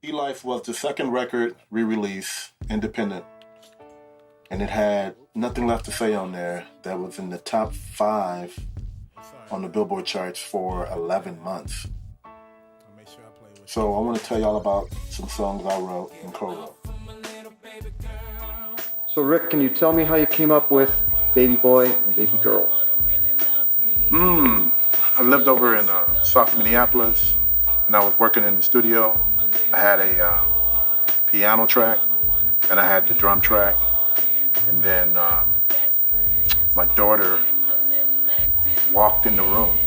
E-Life was the second record re-release, independent, and it had Nothing Left to Say on there that was in the top 5 on the Billboard charts for 11 months. So I want to tell y'all about some songs I wrote and co-wrote. So Rick, can you tell me how you came up with Baby Boy and Baby Girl? I lived over in South Minneapolis, and I was working in the studio. I had a piano track, and I had the drum track, and then my daughter walked in the room,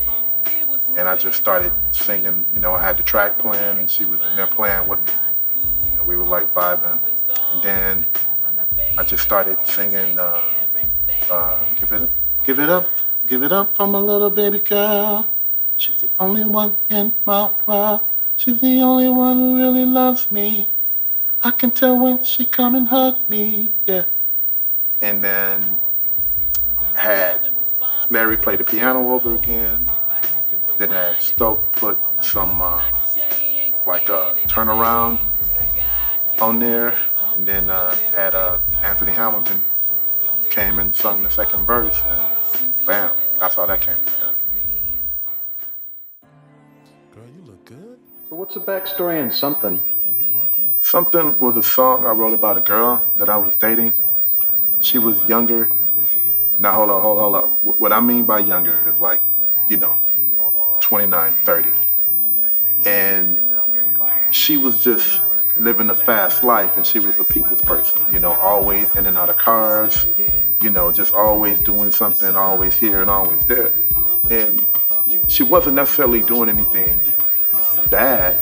and I just started singing. You know, I had the track playing, and she was in there playing with me, and we were like vibing. And then I just started singing, "Give it up, give it up, give it up for my little baby girl. She's the only one in my world. She's the only one who really loves me. I can tell when she come and hug me, yeah." And then had Larry play the piano over again. Then had Stoke put some like a turnaround on there, and then had Anthony Hamilton came and sung the second verse, and bam, that's how that came together. Girl, you look good. So what's the backstory on Something? You're welcome. Something was a song I wrote about a girl that I was dating. She was younger. Now hold up. What I mean by younger is like, 29, 30. And she was just living a fast life, and she was a people's person, always in and out of cars, just always doing something, always here and always there. And she wasn't necessarily doing anything bad.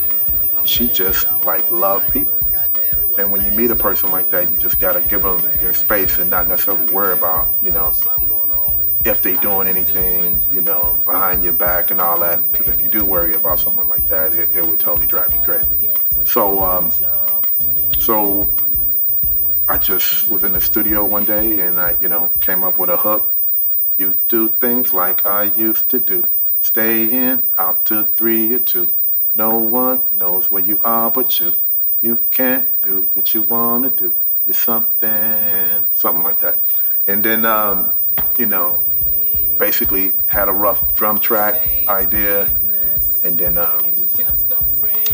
She just loved people. And when you meet a person like that, you just gotta give them their space and not necessarily worry about, if they doing anything, behind your back and all that. Because if you do worry about someone like that, it would totally drive you crazy. So I just was in the studio one day, and I, came up with a hook. You do things like I used to do. Stay in, out to 3 or 2. No one knows where you are but you. You can't do what you want to do. You're something like that. And then, basically had a rough drum track idea. And then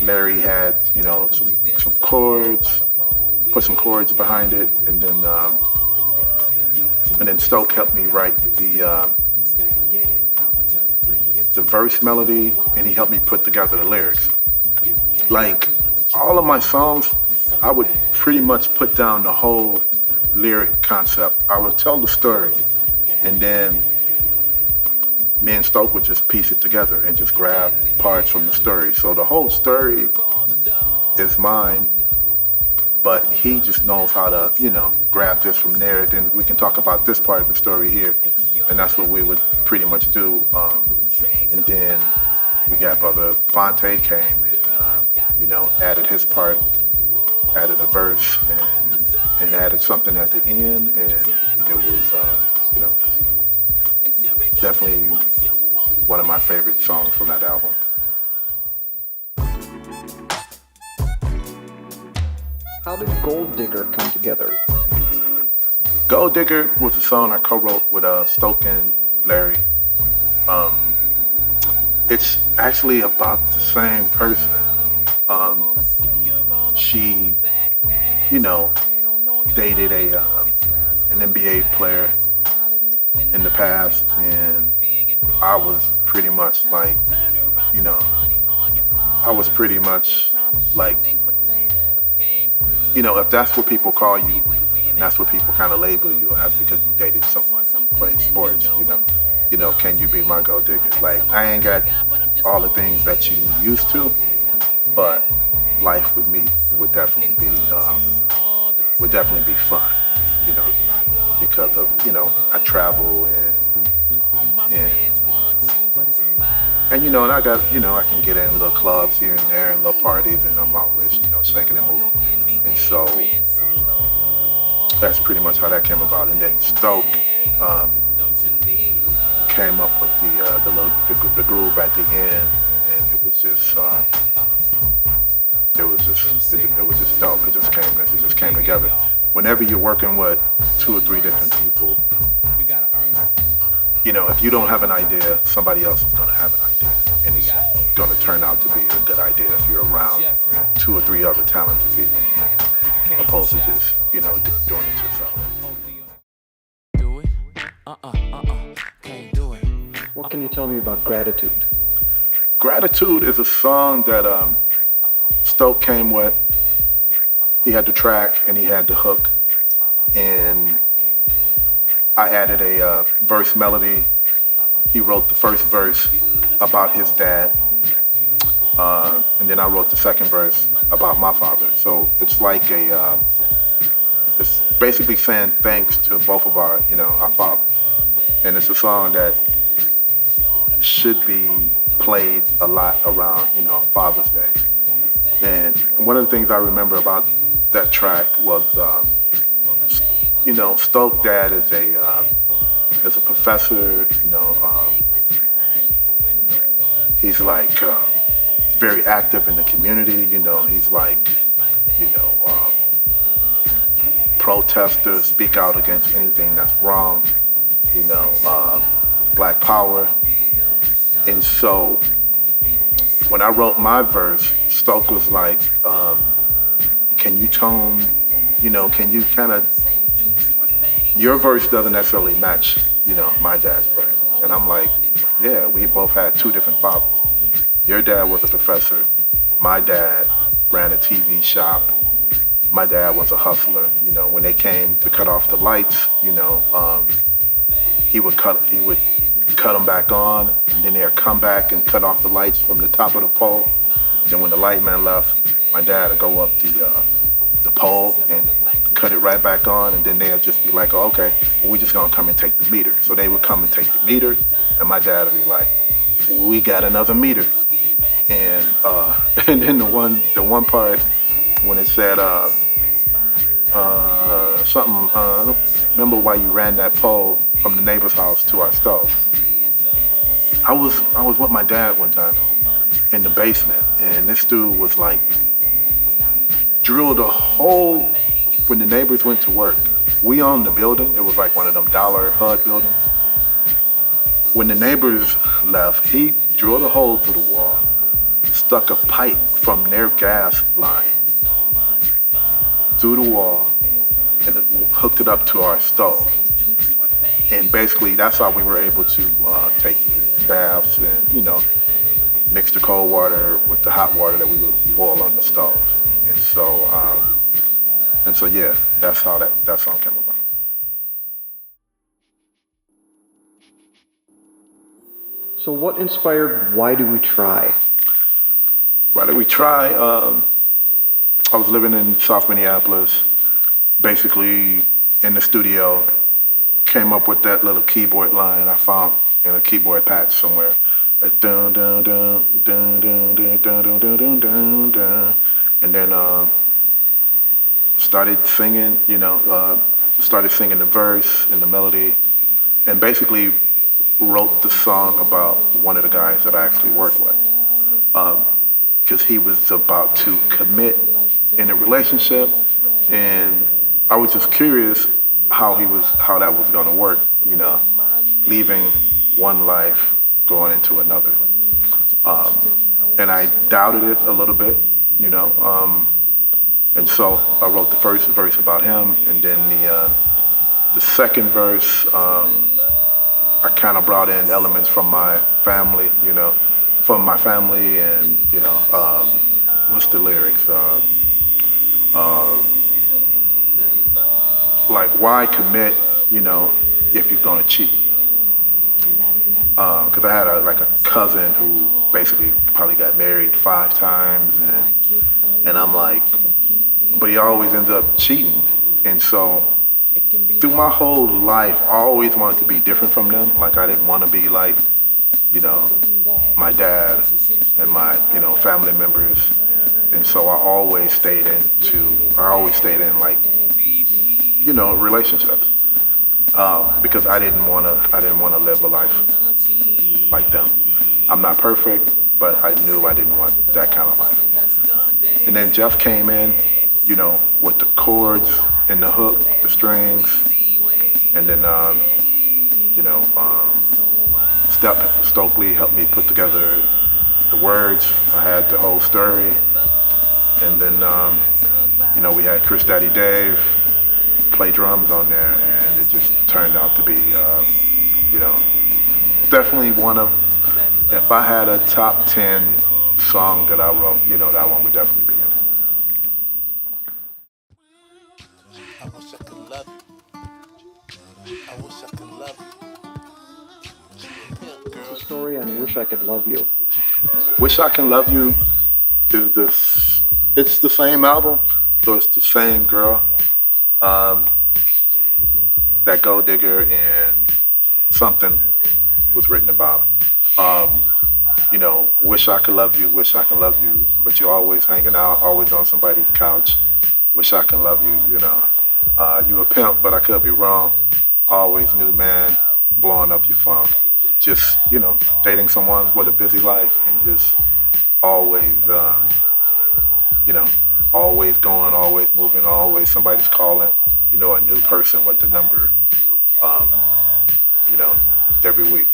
Larry had, some chords, put some chords behind it. And then Stoke helped me write the verse melody, and he helped me put together the lyrics. Like, all of my songs, I would pretty much put down the whole lyric concept. I would tell the story, and then me and Stoke would just piece it together and just grab parts from the story. So the whole story is mine, but he just knows how to, grab this from there. Then we can talk about this part of the story here, and that's what we would pretty much do. And then we got Brother Fonte came and, added his part, added a verse, and added something at the end, and it was, definitely one of my favorite songs from that album. How did Gold Digger come together? Gold Digger was a song I co-wrote with Stoke and Larry. It's actually about the same person. She, dated an NBA player in the past, and I was pretty much like, if that's what people call you, and that's what people kind of label you as because you dated someone who plays sports, can you be my gold digger? Like, I ain't got all the things that you used to, but life with me would definitely be fun, because of, I travel and I got, I can get in little clubs here and there and little parties, and I'm always, shaking and moving. And so that's pretty much how that came about. And then Stoke came up with the groove at the end, and it was just was just dope. It just came together. Whenever you're working with 2 or 3 different people, you know, if you don't have an idea, somebody else is going to have an idea, and it's going to turn out to be a good idea if you're around 2 or 3 other talented people, opposed to just, you know, doing it yourself. Do it. Can't do it. What can you tell me about Gratitude? Gratitude is a song that Stoke came with. He had the track and he had the hook, and I added a verse melody. He wrote the first verse about his dad, and then I wrote the second verse about my father. So it's like it's basically saying thanks to both of our, you know, our fathers. And it's a song that should be played a lot around, you know, Father's Day. And one of the things I remember about that track was, you know, Stoke dad is a professor, you know, he's like very active in the community, you know, he's like, you know, protester, speak out against anything that's wrong, you know, Black Power. And so when I wrote my verse, Stoke was like, can you tone, you know, can you kind of, your verse doesn't necessarily match, you know, my dad's verse. And I'm like, yeah, we both had 2 different fathers. Your dad was a professor. My dad ran a TV shop. My dad was a hustler. You know, when they came to cut off the lights, you know, he would cut them back on, and then they'd come back and cut off the lights from the top of the pole. Then when the light man left, my dad would go up the pole and cut it right back on, and then they'd just be like, oh, okay, well, we're just gonna come and take the meter. So they would come and take the meter, and my dad would be like, we got another meter. And and then the one part when it said something, remember why you ran that pole from the neighbor's house to our stove. I was with my dad one time in the basement, and this dude was like, drilled a hole when the neighbors went to work. We owned the building. It was like one of them dollar HUD buildings. When the neighbors left, he drilled a hole through the wall, stuck a pipe from their gas line through the wall, and hooked it up to our stove. And basically, that's how we were able to take baths and, you know, mix the cold water with the hot water that we would boil on the stove. And so yeah, that's how that song came about. So what inspired Why Do We Try? Why Did We Try? I was living in South Minneapolis, basically in the studio, came up with that little keyboard line I found in a keyboard patch somewhere. Like dun dun dun dun dun dun dun dun dun dun dun, and then started singing. You know, started singing the verse and the melody, and basically wrote the song about one of the guys that I actually worked with, because he was about to commit in a relationship, and I was just curious how that was going to work. You know, leaving one life, going into another. And I doubted it a little bit, you know. And so I wrote the first verse about him, and then the second verse, I kind of brought in elements from my family, you know, and, you know, what's the lyrics? Like, why commit, you know, if you're gonna cheat? Because I had a cousin who basically probably got married 5 times, and I'm like, but he always ends up cheating. And so through my whole life, I always wanted to be different from them. Like, I didn't want to be like, you know, my dad and my, you know, family members. And so I always stayed in like, you know, relationships, because I didn't want to live a life like them. I'm not perfect, but I knew I didn't want that kind of life. And then Jeff came in, you know, with the chords and the hook, the strings, and then, you know, Step Stokely helped me put together the words. I had the whole story. And then, you know, we had Chris Daddy Dave play drums on there, and it just turned out to be, you know, definitely one of, if I had a top 10 song that I wrote, you know, that one would definitely be in it. I wish I could love you. I wish I could love you. Yeah, girl. The story on Wish I Could Love You. Wish I Can Love You is this, it's the same album, so it's the same girl, that Gold Digger and Something was written about. You know, wish I could love you, wish I can love you, but you're always hanging out, always on somebody's couch. Wish I can love you, you know. You a pimp, but I could be wrong. Always new man, blowing up your phone. Just, you know, dating someone with a busy life and just always, you know, always going, always moving, always somebody's calling, you know, a new person with the number, you know, every week.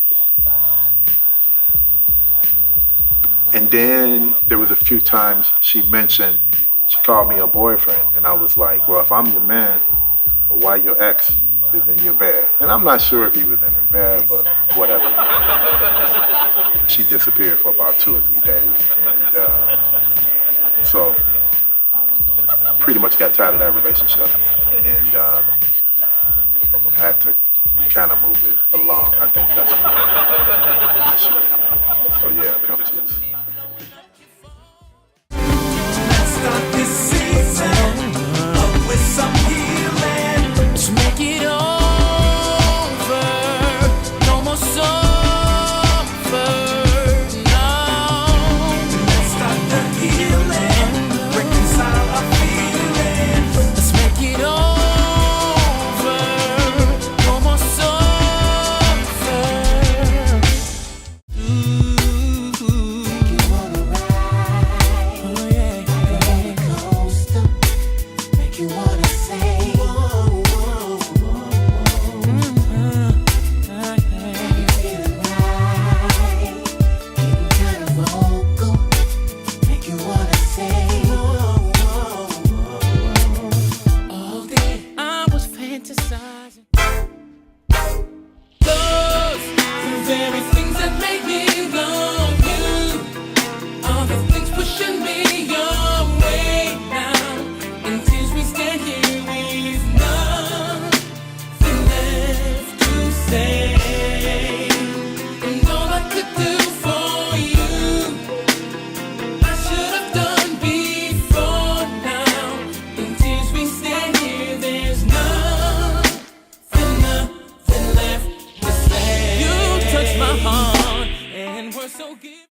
And then there was a few times she called me a boyfriend, and I was like, well, if I'm your man, why your ex is in your bed? And I'm not sure if he was in her bed, but whatever. She disappeared for about 2 or 3 days, and so pretty much got tired of that relationship, and had to kind of move it along. I think that's what she. So yeah, pimp juice. Start this season up with some healing. Let's make it over. No more suffer. No. Let's start the healing. Reconcile our feelings. Let's make it over. No more suffer. Oh yeah. Make you wanna say, whoa, whoa, whoa, feeling right, getting kind of vocal. Make you wanna say, whoa, whoa, whoa. All day I was fantasizing. Those the very things that make me love you. All the things pushing me your way now. Until we stand here with nothing left to say. And all I could do for you, I should have done before now. Until we stand here, there's nothing left to say. You touch my heart, and we're so good.